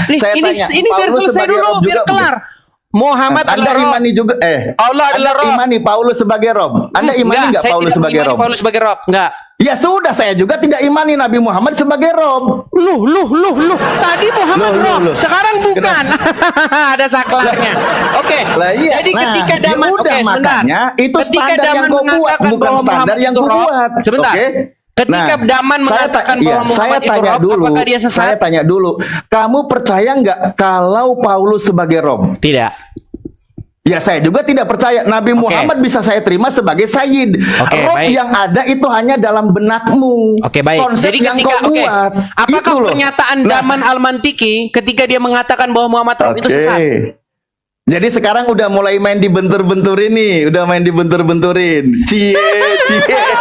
Nih, saya tanya, ini biar Paulus selesai sebagai dulu, Rob biar juga kelar. bukan? Muhammad Anda adalah Rob. imani juga Allah adalah Anda Rob. imani Paulus sebagai Rob. Anda imani nggak saya Paulus tidak sebagai mengimani Rob? Paulus sebagai Rob. Enggak. Ya sudah, saya juga tidak imani Nabi Muhammad sebagai Rob. Loh. Tadi Muhammad Rob, Loh. sekarang bukan. Ada saklarnya. Oke. Lah iya. Jadi ketika ya Daman, udah, oke, sebentar. makanya itu Ketika standar yang Daman kau buat, mengatakan bukan bahwa standar Muhammad yang itu kau Rob, buat. sebentar. Oke? Ketika Daman mengatakan bahwa Muhammad saya itu tanya Rob, dulu, apakah dia sesat? saya tanya dulu, kamu percaya nggak kalau Paulus sebagai Rob? Tidak. Ya saya juga tidak percaya. Nabi Muhammad bisa saya terima sebagai Sayyid. Oke, Rob baik. yang ada itu hanya dalam benakmu. Oke, baik. Konsep Jadi yang ketika kau buat. apakah Itu loh. pernyataan Nah, Daman Al-Mantiki ketika dia mengatakan bahwa Muhammad Rob itu sesat? Jadi sekarang udah mulai main dibentur-benturin nih, udah main dibentur-benturin. Cie.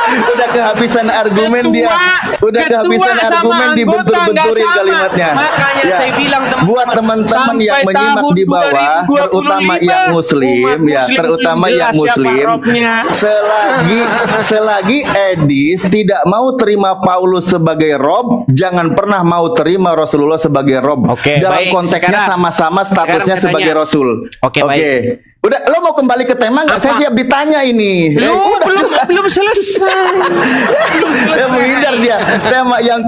Udah kehabisan argumen dia. Udah kehabisan argumen dibentur-benturin kalimatnya. Makanya saya bilang buat teman-teman yang menyimak di bawah, terutama yang muslim ya, terutama yang muslim, selagi Edis tidak mau terima Paulus sebagai Rob, jangan pernah mau terima Rasulullah sebagai Rob. Oke, dalam baik. konteksnya sama-sama statusnya sekarang saya sebagai tanya. Rasul. Oke, baik. Udah, lo mau kembali ke tema nggak? Saya siap ditanya ini. Belum selesai. Ya, menghindar dia. Tema yang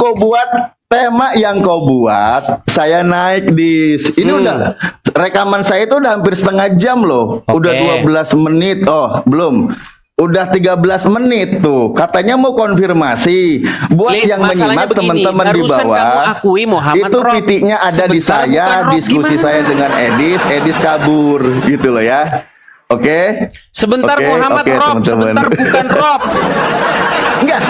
kau buat, saya naik di ini udah rekaman saya itu udah hampir setengah jam loh. Udah 12 menit. Oh, belum. Udah 13 menit tuh. Katanya mau konfirmasi. Buat yang menyimak teman-teman di bawah. Akui Muhammad itu Rob. titiknya ada di saya, diskusi saya dengan Edis kabur gitu loh ya. Oke. Sebentar Muhammad Rob, teman-teman. sebentar bukan Rob. Enggak.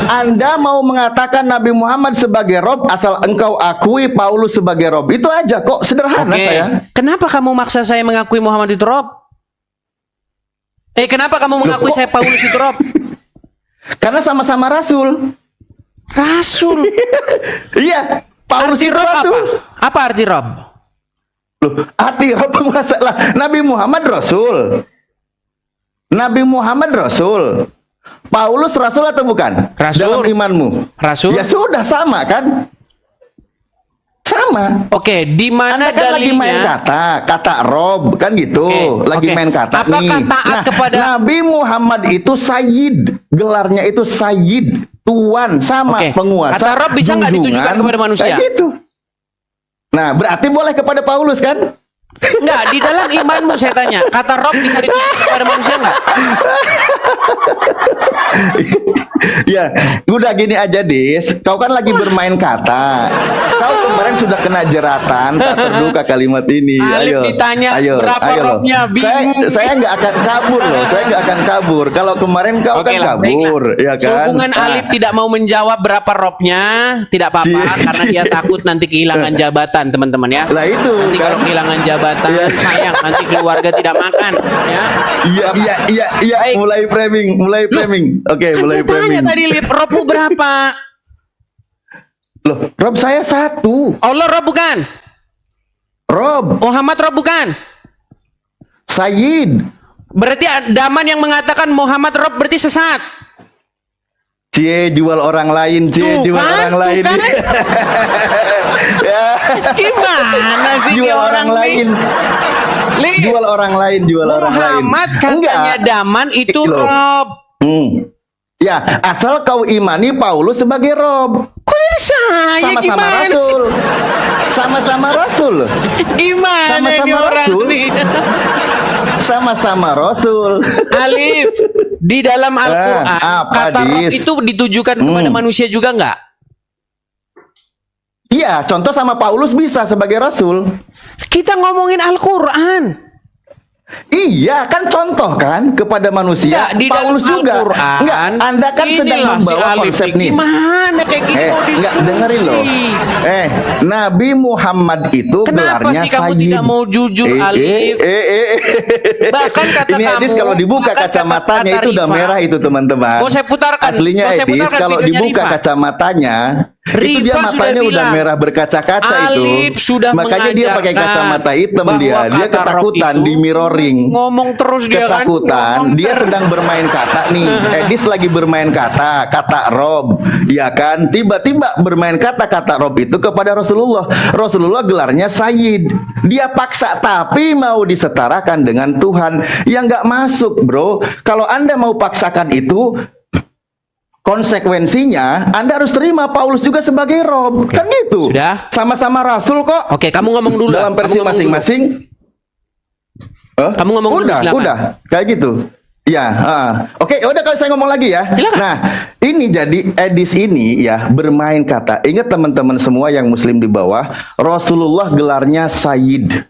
Anda mau mengatakan Nabi Muhammad sebagai Rob asal engkau akui Paulus sebagai Rob. Itu aja kok, sederhana saya. Kenapa kamu maksa saya mengakui Muhammad itu Rob? Kenapa kamu mengakui saya Paulus itu Rob? Karena sama-sama Rasul. Rasul. Iya, Paulus arti itu Rob Rasul. Apa arti Rob? Loh, arti Rob masalah. Nabi Muhammad Rasul. Nabi Muhammad Rasul. Paulus Rasul atau bukan? Rasul. Dalam imanmu. Rasul. Ya sudah sama kan? Sama. Oke, di mana Anda kan dalilnya? lagi main kata Rob kan gitu, lagi main kata apakah nih. taat kepada Nabi Muhammad itu Sayyid, gelarnya itu Sayyid, tuan sama penguasa. Kata Rob bisa nggak ditujukan kepada manusia? Kayak gitu. Nah, berarti boleh kepada Paulus kan? Enggak, di dalam imanmu saya tanya, kata Rob bisa ditujukan kepada manusia enggak? Ya, udah gini aja, Dis. Kau kan lagi bermain kata. Kau kemarin sudah kena jeratan, tak terduga kalimat ini. Alif ditanya berapa Robnya, bingung. Saya nggak akan kabur loh. Saya nggak akan kabur. Kalau kemarin kau kan kabur, ya kan? Sehubungan Alif tidak mau menjawab berapa Robnya, tidak apa-apa karena dia takut nanti kehilangan jabatan, teman-teman ya. Lah itu. Nanti kalau kehilangan jabatan, sayang nanti keluarga tidak makan, ya. Iya. Mulai framing. Oke, mulai Saya tanya framing. tadi Lip, Robmu berapa? Loh, Rob saya satu. Allah Rob bukan? Rob. Muhammad Rob bukan? Sayyid. Berarti Daman yang mengatakan Muhammad Rob berarti sesat. Jual orang lain, jual orang lain. Ya. Gimana sih Jual orang lain. Jual orang lain. Muhammad katanya Daman itu Rob. Ya, asal kau imani Paulus sebagai Rob. Kok ini saya sama-sama Rasul. Sama-sama Rasul. Gimana sama-sama Rasul. Sama-sama Rasul. Alif, di dalam Al-Quran kata Rob itu ditujukan kepada manusia juga enggak? Iya, contoh sama Paulus bisa sebagai Rasul. Kita ngomongin Al-Quran. Iya, kan contoh kan kepada manusia. Di Paulus juga. Enggak, Anda kan sedang membawa konsep nih. Gimana kayak gitu? Enggak, dengerin loh. Nabi Muhammad itu gelarnya Sayyid. Kenapa sih kamu tidak mau jujur, Alif? Bahkan kata ini kamu. Edis kalau dibuka kacamatanya itu udah merah itu, teman-teman. Mau saya putarkan. Aslinya Edis kalau dibuka kacamatanya Itu dia Rifa sudah matanya udah bilang. merah berkaca-kaca itu. Alif sudah Makanya dia pakai mengajarkan kacamata hitam bahwa dia. Dia kata ketakutan rob itu di mirroring. ngomong terus dia kan. Ketakutan, Ngomong dia terus. sedang bermain kata nih. Edis lagi bermain kata rob, ya kan? Tiba-tiba bermain kata rob itu kepada Rasulullah. Rasulullah gelarnya Sayyid. Dia paksa, tapi mau disetarakan dengan Tuhan. Yang nggak masuk, bro. Kalau Anda mau paksakan itu, konsekuensinya Anda harus terima Paulus juga sebagai rob. Kan gitu. Sudah? Sama-sama Rasul kok. Oke, kamu ngomong dulu. Dalam versi Kamu ngomong dulu. masing-masing. Kamu ngomong dulu, udah, silakan. udah, kayak gitu. Ya, oke, udah kalau saya ngomong lagi ya. Silakan. Nah, ini jadi Edis ini ya bermain kata. Ingat teman-teman semua yang Muslim di bawah, Rasulullah gelarnya Sayyid.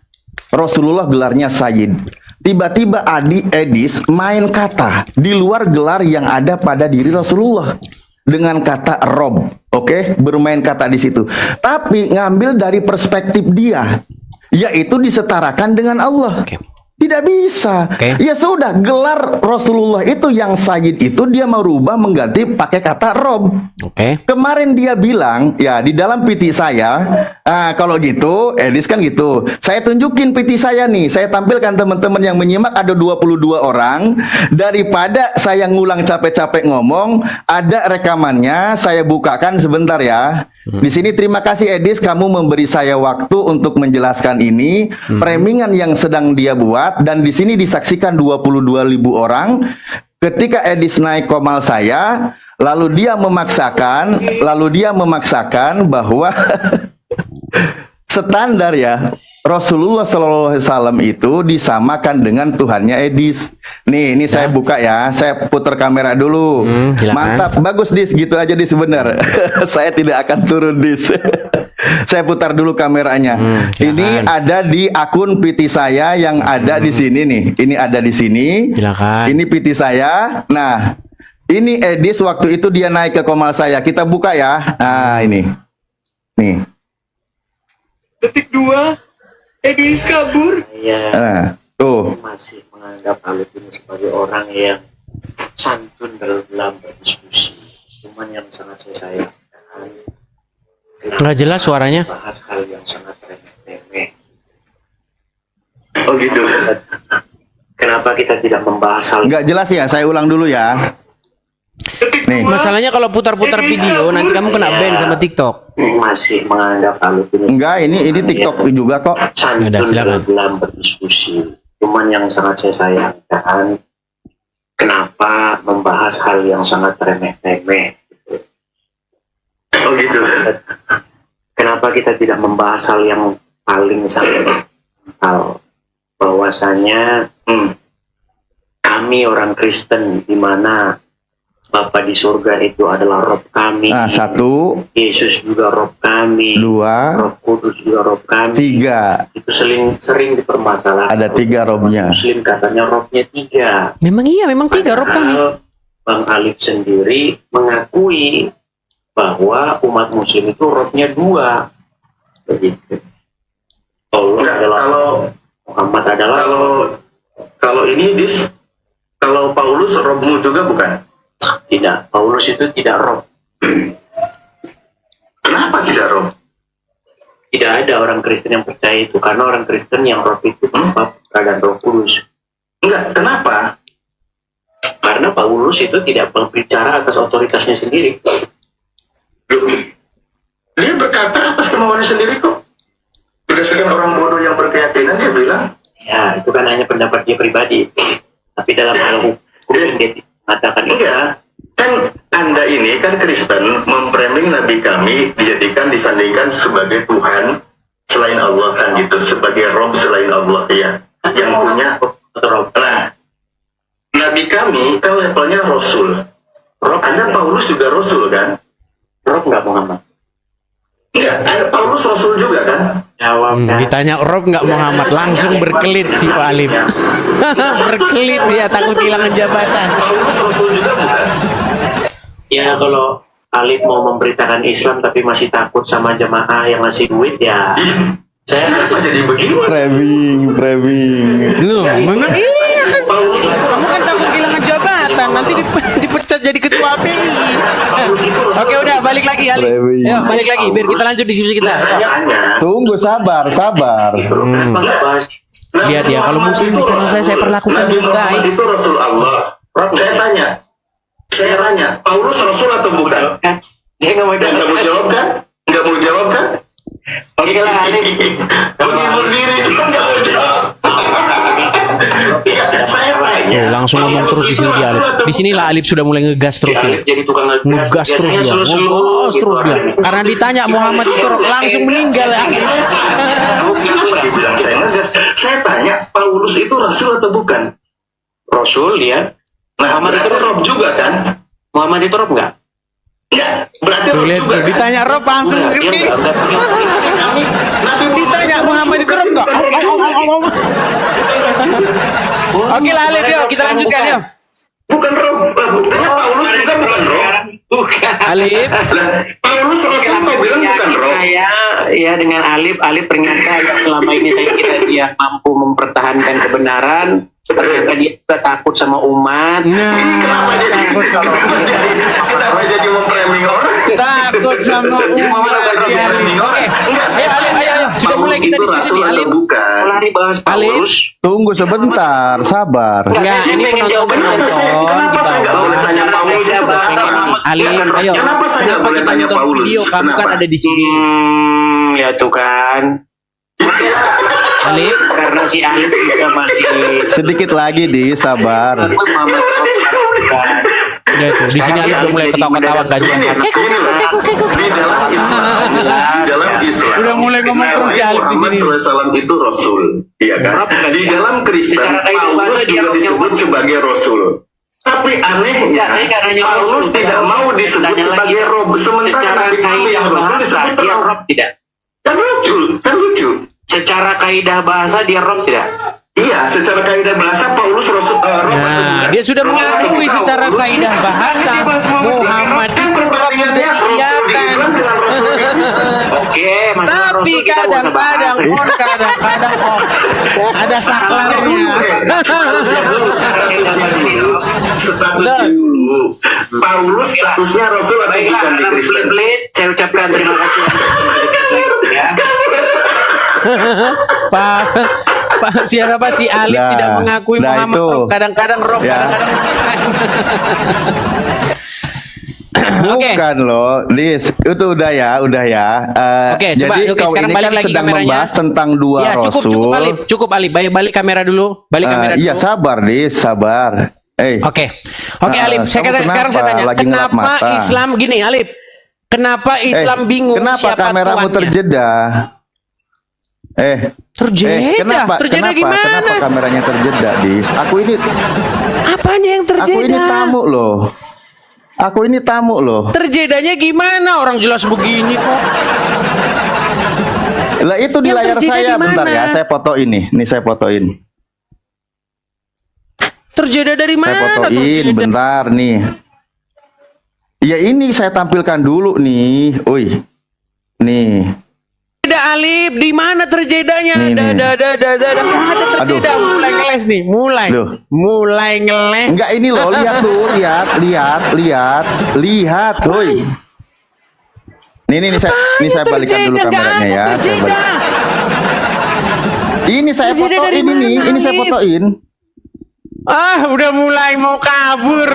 Rasulullah gelarnya Sayyid. Tiba-tiba Adi Edis main kata di luar gelar yang ada pada diri Rasulullah dengan kata Rob, oke, bermain kata di situ. Tapi ngambil dari perspektif dia, yaitu disetarakan dengan Allah. Oke. Tidak bisa. Oke. Ya sudah, gelar Rasulullah itu yang Sayyid itu dia mau rubah mengganti pakai kata Rob. Oke. Kemarin dia bilang, ya di dalam PT saya, kalau gitu, Edis kan gitu. Saya tunjukin PT saya nih, saya tampilkan teman-teman yang menyimak ada 22 orang. Daripada saya ngulang capek-capek ngomong, ada rekamannya, saya bukakan sebentar ya. Di sini terima kasih Edis, kamu memberi saya waktu untuk menjelaskan ini. Premingan yang sedang dia buat, dan di sini disaksikan 22.000 orang. Ketika Edis naik komal saya, lalu dia memaksakan bahwa standar ya Rasulullah SAW itu disamakan dengan Tuhannya Edis. Nih, ini saya buka ya. Saya putar kamera dulu. Silakan. Mantap, bagus Dis, gitu aja Dis bener. Saya tidak akan turun Dis. Saya putar dulu kameranya. Ini ada di akun PT saya yang ada di sini nih. Ini ada di sini. Silakan. Ini PT saya. Nah, ini Edis waktu itu dia naik ke komal saya. Kita buka ya. Nah, ini. Nih. Detik 2, Edis kabur. Nah, tuh. Masih menganggap Alif ini sebagai orang yang santun dalam berdiskusi. Cuman yang sangat saya sayangkan, Nggak jelas suaranya. bahas hal yang sangat remeh-temeh. Oh gitu. Kenapa kita tidak membahas hal Nggak jelas ya, saya ulang dulu ya. Detik Nih. 2, Masalahnya kalau putar-putar video nanti kamu kena ban sama TikTok. masih menganggap Alif ini Enggak, ini TikTok juga kok. santun Yaudah, silakan. dalam berdiskusi. Cuman yang sangat saya sayangkan, kenapa membahas hal yang sangat remeh-temeh. oh gitu. Kenapa kita tidak membahas hal yang paling sangat vital, bahwasanya kami orang Kristen, di mana Bapa di surga itu adalah Rob kami, Nah, 1, Yesus juga Rob kami, 2, Roh Kudus juga Rob kami. 3. Itu sering dipermasalahkan. Ada 3 robnya. Muslim katanya Robnya 3. Memang iya, memang 3 rob kami. Padahal Bang Alif sendiri mengakui bahwa umat Muslim itu Robnya 2. Begitu. Allah Enggak, adalah kalau- Muhammad adalah Kalau ini Dis, kalau Paulus robmu juga bukan? tidak. Paulus itu tidak Rob. Kenapa tidak rob? Tidak ada orang Kristen yang percaya itu, karena orang Kristen yang Rob itu Bapa, Putra, dan Roh Kudus. Enggak, kenapa? Karena Paulus itu tidak berbicara atas otoritasnya sendiri. Loh, dia berkata atas kemauannya sendiri kok. Berdasarkan orang bodoh yang berkeyakinan, dia bilang, Ya, itu kan hanya pendapat dia pribadi. Tapi dalam hal hukum dia mengatakan itu. enggak, kan Anda ini kan Kristen, memframing Nabi kami disandingkan sebagai Tuhan selain Allah kan gitu, sebagai Rob selain Allah ya, yang punya. Rob. Nah, Nabi kami kan levelnya Rasul. Rob Anda Paulus juga Rasul kan? Rob nggak Muhammad. Enggak, ada Paulus Rasul juga kan? Jawab kan. Ditanya Rob nggak Muhammad, langsung berkelit si Pak Alif. Berkelit dia, takut kehilangan jabatan. Paulus Rasul juga bukan? Ya kalau Alif mau memberitakan Islam tapi masih takut sama jemaah yang ngasih duit ya. Saya Kenapa jadi begini? Framing. Loh, memang iya kan. Paulus Kamu kan takut kehilangan jabatan, nanti dipecat jadi ketua API. Paulus itu Oke, udah balik lagi Alip. Framing. Ayo, balik lagi biar kita lanjut diskusi kita. Saya tanya. Tunggu, sabar. Kenapa nggak bahas? Lihat ya, kalau muslim di channel saya perlakukan dengan Muhammad baik. itu Rasul Allah. Saya tanya, Paulus Rasul atau bukan? Dia nggak mau Nggak mau jawab kan? Nggak mau jawab kan? Oke lah, Alip. Menghibur diri, dia nggak mau jawab. Iya, saya tanya. Langsung ngomong terus di sini dia Alip. Di sinilah Alip sudah mulai ngegas terus Alip dia. jadi tukang Ngegas terus Biasanya dia. slow-slow Ngegas gitu, terus dia. Alip. Karena ditanya Muhammad itu langsung meninggal ya. Dibilang saya ngegas. Saya tanya, Paulus itu Rasul atau bukan? Rasul dia. Nah, Muhammad berarti itu Rob juga kan? Muhammad itu Rob nggak? Enggak, berarti Tuh Rob lihat juga tuh, kan? ditanya Rob langsung Dia ngerti. nggak punya. Nabi Ditanya Muhammad itu Rob enggak? Oke lah Alip, yuk kita lanjutkan yuk. Bukan Rob, buktinya Paulus juga bukan Rob. Bukan. Alip, Lah, Paulus Rasul kau bilang bukan Rob. Saya ya dengan Alip ternyata yang selama ini saya kira dia mampu mempertahankan kebenaran, ternyata dia juga takut sama umat. nah Kenapa jadi memframing orang? takut sama umat si Alip. Oke, ayo, sudah mulai kita diskusi nih Alip. Bukan. Lari bahas Paulus. Tunggu sebentar, sabar. Enggak, Saya ini pengen penonton Kenapa saya nggak boleh tanya Paulus itu bahasa Muhammad? Alip, ayo. Kenapa saya nggak Kenapa boleh kita tanya nonton Paulus? video? Kamu kan Kenapa? ada di sini. Ya tuh kan. Alip, Karena si Alip juga masih Sedikit lagi, di sabar. Muhammad bukan. udah tuh. Di sini Alip udah mulai ketawa-ketawa gajian. Di dalam Islam, di dalam Islam, Udah mulai ngomong terus di Alip di sini. Muhammad SAW itu Rasul, iya kan? Di dalam Kristen, Secara kaidah Paulus bahasa dia juga Rasul. disebut sebagai Rasul. Tapi anehnya, Ya, saya nggak nanya Paulus Rasul. tidak mau disebut Tanya lagi. sebagai Rob. Sementara Secara Nabi kami kaidah yang Rasul bahasa disebut dia Rob. Rob tidak. Kan lucu, kan lucu. Secara kaidah bahasa dia Rob tidak. Iya, secara kaidah bahasa Paulus Rob atau Nah, bukan? dia sudah mengakui secara kaidah bahasa Muhammad itu Rob sudah diiyakan. Oke, masalah Tapi Rasul kita nggak usah kadang-kadang bahas. on, kadang-kadang off. Ada saklarnya. Statusnya dulu. Paulus statusnya Rasul atau Baiklah, bukan di karena Kristen? pelit, saya ucapkan terima kasih. Ya. Pak siapa si Alip Nah, tidak mengakui nah Muhammad itu. Rob. Kadang-kadang Rob, Ya. kadang-kadang bukan. Oke. Bukan loh, Dis. Itu udah ya. Oke, coba, Jadi oke, kau sekarang ini balik kan lagi sedang kameranya. membahas tentang dua Ya, Rasul. cukup Alip. Balik kamera dulu. Balik kamera dulu. Iya, sabar, Dis, sabar. Oke, Alip. kamu Sekarang saya kenapa? tanya, Lagi ngelap kenapa mata? Islam gini, Alip? Kenapa Islam bingung Kenapa siapa kameramu tuannya? terjeda? Terjeda? Terjeda gimana? Kenapa kameranya terjeda, Dis? Aku ini Apanya yang terjeda? Aku ini tamu loh. Terjedanya gimana? Orang jelas begini kok. Lah itu di Yang layar terjeda saya, di mana? bentar ya, saya fotoin nih. Nih saya fotoin. Terjeda dari Saya mana? fotoin, Terjeda? bentar nih. Ya ini saya tampilkan dulu nih. Nih. Terjeda Alip, di mana terjedanya? Nih, nih. Ada terjeda. Mulai ngeles nih, Loh. mulai ngeles. Enggak, ini loh, lihat tuh, lihat, woi. Nih saya balikan dulu kameranya ya. Saya balik. Ini saya Terjeda dari fotoin ini mana, saya Alif? fotoin. Udah mulai mau kabur.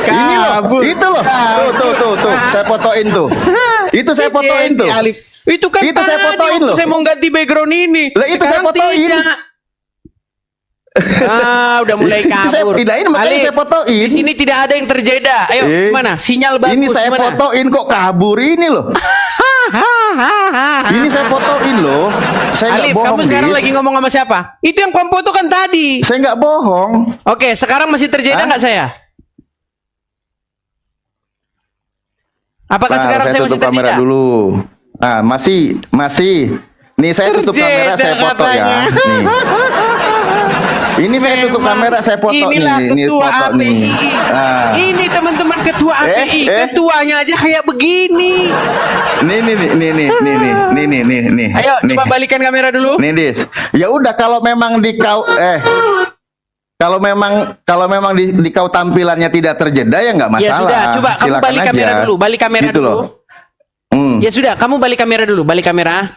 Ini loh, itu loh. Tuh, saya fotoin tuh. Itu saya fotoin tuh. Si Alif. Itu kan Itu saya tadi fotoin loh. Saya mau ganti background ini. Lah, itu saya Sekarang fotoin. tidak. Udah mulai Itu saya- kabur. Nah, ini makanya Alif, saya fotoin. Di sini tidak ada yang terjeda. Ayo, gimana? Sinyal bagus. Ini saya gimana? fotoin kok kabur ini loh. Ini saya fotoin loh. Saya nggak Alif, bohong. kamu sekarang Dis. lagi ngomong sama siapa? Itu yang kamu foto kan tadi. Saya nggak bohong. Oke, sekarang masih terjeda Hah? nggak saya? Apakah Nah, sekarang saya masih tutup kamera terjeda? dulu. Nah, masih. Nih saya tutup kamera, saya foto katanya. ya. Nih. Ini saya tutup Memang kamera, saya foto inilah nih. Ini ketua foto API. nih. Nah. Ini teman-teman ketua API, ketuanya aja kayak begini. Nih. Ayo nih. coba balikan kamera dulu. Nih, Dis. Ya udah kalau memang kalau memang di kau tampilannya tidak terjeda ya nggak masalah. Ya sudah, coba kamu Silakan balik aja. kamera dulu, balik kamera Gitu dulu. loh. Ya sudah, kamu balik kamera dulu, balik kamera.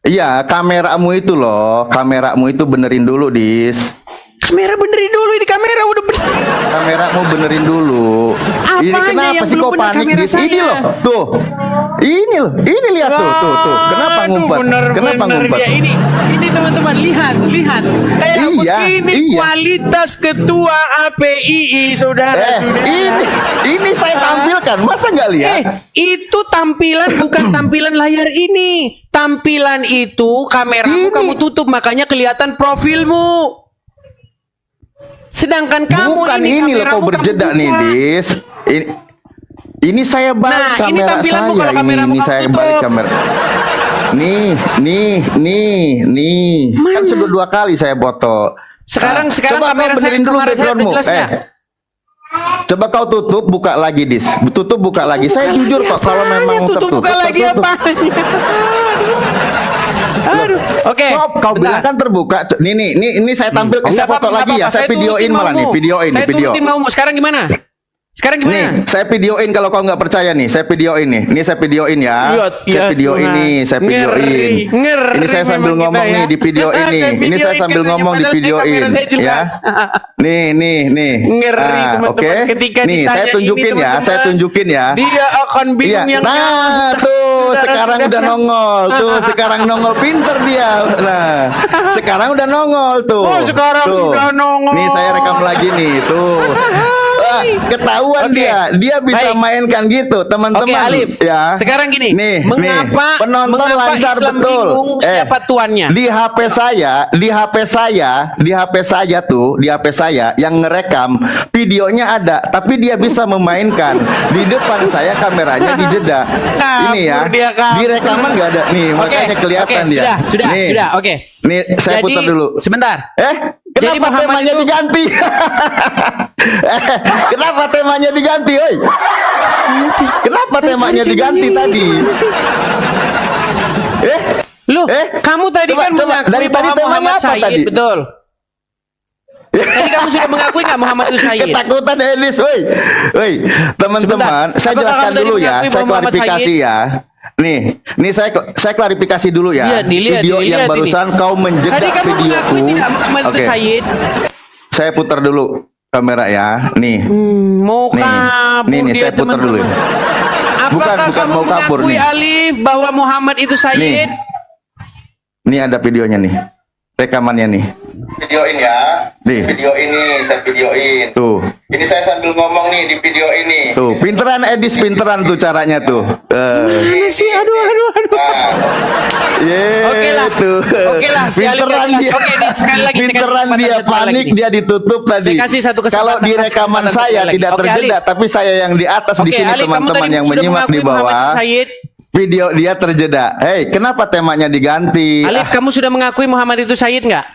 Iya, kameramu itu loh, kameramu itu benerin dulu, Dis. Kamera benerin dulu, ini kamera udah bener. Kameramu benerin dulu. Ini Apanya kenapa yang sih belum kok bener panik, kamera Dis? Ini saya? loh, tuh. Ini loh, ini lihat tuh. Kenapa Aduh, ngumpet? Kenapa bener-bener ngumpet? dia. Ini teman-teman lihat. Kayak Iya, begini iya. kualitas ketua APII, saudara. Ini saya tampilkan, masa nggak lihat? Itu tampilan bukan tampilan layar ini. Tampilan itu kameramu Ini. kamu tutup makanya kelihatan profilmu. Sedangkan kamu Bukan ini loh, kameramu kau kamu berjeda buka. nih, Dis. Ini saya balik Nah, ini kamera tampilanmu saya. kalau kameramu Ini kamu saya tutup. balik kamera. Nih. Mana? Kan sudah 2 kali saya foto. Sekarang coba kamera kau saya benerin dulu kamera saya backgroundmu. udah jelas nggak? Coba kau tutup, buka lagi, Dis. Tutup, buka lagi. Saya jujur kok, kalau memang tutup tertutup, buka lagi tertutup. apanya? Aduh. Oke. Sob, kau bilang kan terbuka. Ini saya tampilkan, saya foto lagi ya. Saya videoin malah nih, videoin Saya nih, video. turutin maumu. Sekarang gimana? Nih, saya videoin kalau kau nggak percaya nih, saya videoin nih. Ini saya videoin ya. Lihat, Saya ya videoin Tuhan. nih, saya videoin. Ngeri Ini saya sambil memang ngomong kita nih ya. di video ini. Saya Ini saya videoin sambil katanya, ngomong di padahal videoin kamera saya ya. jelas. Nih. Ngeri, teman-teman. Oke. Ketika Nih, ditanya saya tunjukin ini, ya, saya teman-teman, tunjukin ya. Dia akan Iya. bingung yang Nah, nyata. tuh Saudara, sekarang udah nongol. Tuh sekarang nongol, pinter dia. Nah, sekarang udah nongol tuh. Oh, sekarang Tuh. sudah nongol. Nih saya rekam lagi nih, tuh. Ketahuan Oke. dia bisa Baik. mainkan gitu, teman-teman. Oke, Alif. Ya. Sekarang gini, nih, mengapa penonton lancar Islam betul. bingung siapa tuannya? Di HP saya yang ngerekam videonya ada, tapi dia bisa memainkan. Di depan saya kameranya dijeda. Ini ya. Kabur dia, kabur. Di rekaman nggak ada. Nih, makanya kelihatan oke, dia. Sudah, oke. Nih, saya Jadi, putar dulu. sebentar. Kenapa Jadi Muhammad temanya itu- diganti? Kenapa temanya diganti, oi? Kenapa temanya diganti tadi? Loh, kamu tadi Coba, kan coba. mengakui Dari tadi bahwa temanya Muhammad apa Said, tadi? betul. Tadi kamu sudah mengakui nggak Muhammad itu Said? Ketakutan Elis, woi, teman-teman, Sebentar. saya Apakah jelaskan kamu tadi dulu ya, mengakui saya bahwa Muhammad klarifikasi Said? ya. Nih saya klarifikasi dulu ya. Lihat, Video yang dilihat barusan ini. kau menjeda Tadi kamu videoku. mengakui tidak Muhammad itu Oke. Said? Saya putar dulu kamera ya. Nih. Mau Nih. kabur Nih, dia, saya putar dulu ya. teman-teman. Apakah Bukan kamu mau kabur mengakui nih. Alif bahwa Muhammad itu Said? Nih ada videonya nih. Rekamannya nih. Videoin ya. Nih. Video ini saya videoin. Tuh. Ini saya sambil ngomong nih di video ini. Tuh, pinteran Edis, pinteran tuh caranya tuh. Mana sih? Aduh. Oke lah. Tuh. Oke lah, si Alif Pinteran jelas. dia. Oke, nih, sekali lagi, Pinteran sekali dia kesempatan panik, lagi. dia ditutup tadi. Saya kasih satu kesempatan, Kalau di kasih rekaman kesempatan saya sekali lagi. tidak Oke, terjeda, Alif. tapi saya yang di atas di Oke, sini Alif, kamu teman-teman tadi yang sudah menyimak di mengakui Muhammad bawah. itu Said. Video dia terjeda. Hei, kenapa temanya diganti? Alif, kamu sudah mengakui Muhammad itu Said nggak?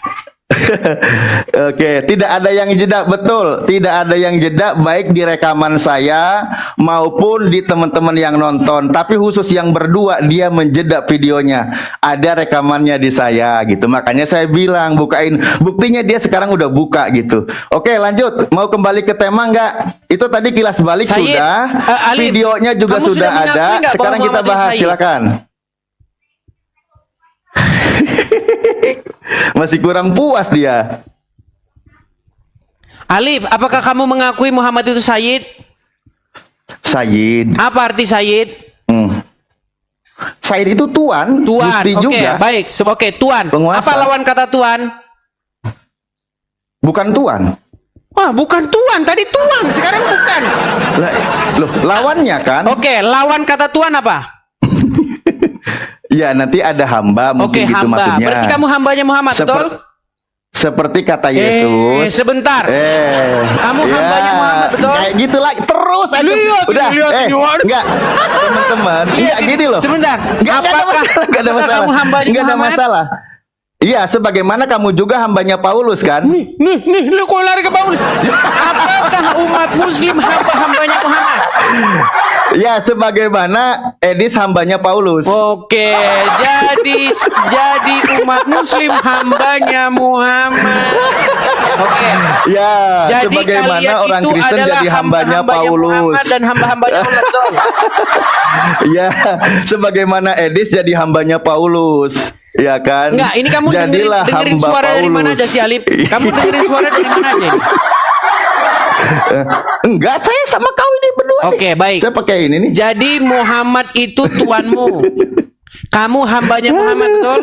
Oke, tidak ada yang jeda, betul. Tidak ada yang jeda baik di rekaman saya maupun di teman-teman yang nonton. Tapi khusus yang berdua dia menjeda videonya. Ada rekamannya di saya gitu. Makanya saya bilang bukain. Buktinya dia sekarang udah buka gitu. Oke, lanjut. Mau kembali ke tema nggak? Itu tadi kilas balik Said, sudah. Alif, Videonya juga kamu sudah sudah mengakui ada. nggak Sekarang bahwa kita Muhammad itu bahas. Said? Silakan. Masih kurang puas dia. Alif, apakah kamu mengakui Muhammad itu Said? Said. Apa arti Said? Said itu tuan, Tuan. Gusti Oke, juga. baik. Oke, tuan. Penguasa. Apa lawan kata tuan? Bukan tuan. Wah, bukan tuan. Tadi tuan, sekarang bukan. Loh, lawannya kan? Oke, lawan kata tuan apa? Ya, nanti ada hamba Oke, mungkin gitu hamba. maksudnya. Berarti kamu hambanya Muhammad, betul? Seperti kata Yesus. Sebentar. Kamu hambanya Muhammad, betul? Kayak gitu lagi terus aja. Lihat ini, Udah, lihat ini, waduh. enggak. Teman-teman, Lihat enggak ini. gini loh. Sebentar. Enggak ada Apakah- masalah, enggak ada apakah masalah. kamu hambanya Enggak ada Muhammad? masalah. Iya, sebagaimana kamu juga hambanya Paulus kan? Nih, lu kok lari ke bawah? Apakah umat muslim hamba-hambanya Muhammad? Ya, sebagaimana Edis hambanya Paulus. Oke, jadi umat muslim hambanya Muhammad. Oke. Ya, Jadi sebagaimana kalian orang itu Kristen adalah jadi hambanya Muhammad Paulus. dan hamba-hambanya Allah, betul. Ya, sebagaimana Edis jadi hambanya Paulus. Ya kan? Enggak, ini kamu Jadilah dengerin hamba suara dari mana Paulus. aja si Alip? Kamu dengerin suara dari mana aja ini? Enggak, saya sama kau ini berdua. Oke, nih. baik. Saya pakai ini nih. Jadi Muhammad itu tuanmu. Kamu hambanya Muhammad, betul?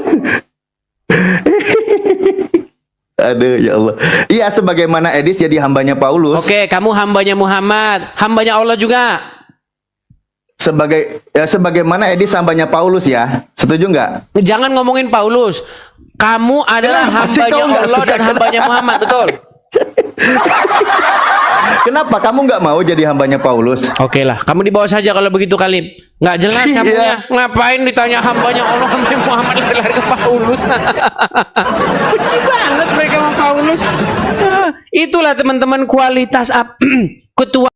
Aduh, ya Allah. Iya, sebagaimana Edis jadi hambanya Paulus. Oke, kamu hambanya Muhammad, hambanya Allah juga. Sebagaimana Edis hambanya Paulus ya. Setuju nggak? Jangan ngomongin Paulus. Kamu adalah Kenapa sih hambanya kau nggak Allah suka? dan hambanya Muhammad, betul? Kenapa kamu nggak mau jadi hambanya Paulus? Oke lah, kamu dibawa saja kalau begitu Kalim. Nggak jelas kamu Iya. ya. Ngapain ditanya hambanya Allah hambanya Muhammad lari ke Paulus? Benci banget mereka sama Paulus. Itulah teman-teman kualitas ketua